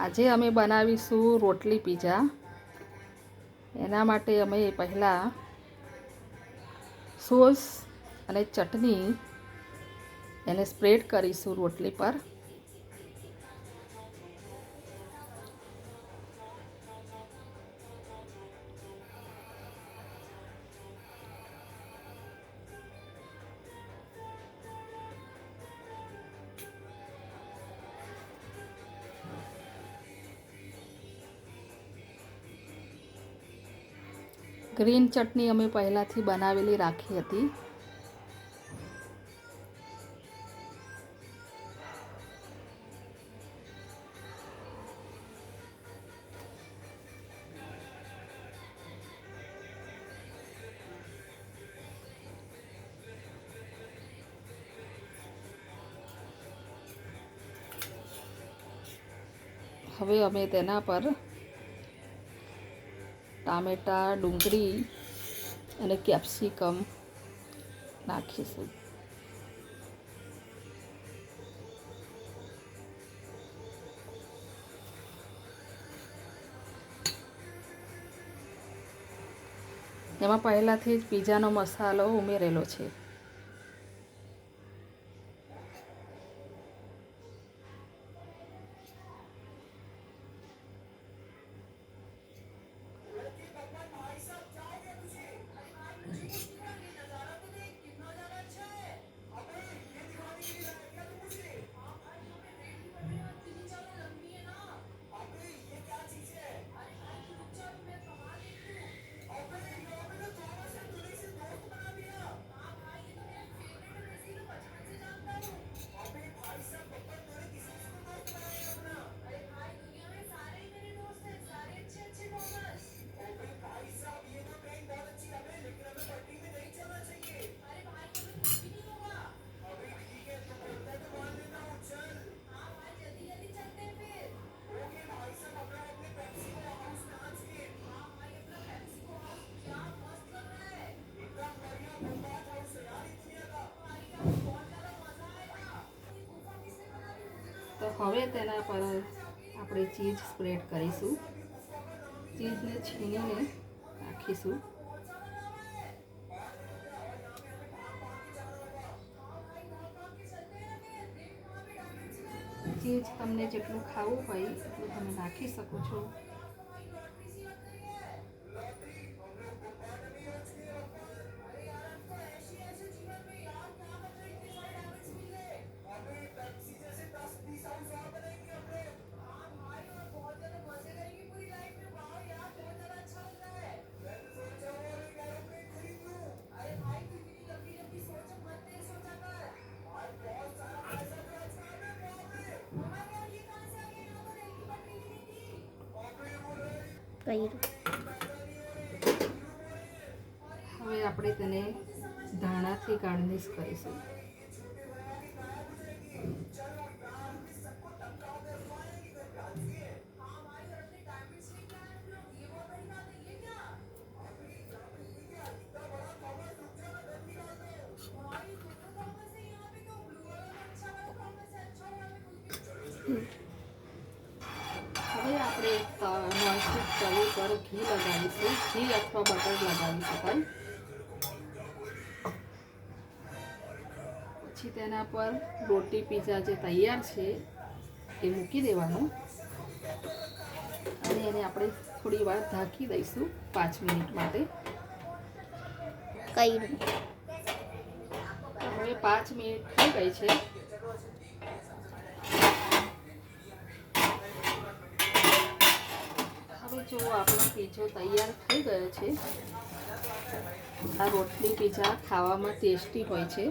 આજે અમે બનાવીશું રોટલી પીઝા. એના માટે અમે પહેલાં સોસ અને ચટણી એને સ્પ્રેડ કરીશું રોટલી પર. ગ્રીન ચટણી અમે પહેલાંથી બનાવેલી રાખી હતી. હવે અમે તેના પર ટામેટાં, ડુંગળી અને કેપ્સિકમ નાખીશું. એમાં પહેલાંથી જ પીઝાનો મસાલો ઉમેરેલો છે. તો હવે તેના પર આપણે ચીઝ સ્પ્રેડ કરીશું. ચીઝને છીણીને નાખીશું. ચીઝ તમને જેટલું ખાવું હોય એટલું તમે નાખી શકો છો. હવે આપણે તેને ધાણાથી ગાર્નિશ કરીશું. હવે આપણે નોનસ્ટિક તવી પર ઘી લગાવીશું. ઘી અથવા બટર લગાવી શકાય. પછી તેના પર રોટી પીઝા જે તૈયાર છે એ મૂકી દેવાનું અને એને આપણે થોડી વાર ઢાંકી દઈશું 5 મિનિટ માટે. હવે 5 મિનિટ થઈ ગઈ છે. હવે જો આપણો પીઝો તૈયાર થઈ ગયો છે. આ રોટલી પીઝા ખાવામાં ટેસ્ટી હોય છે.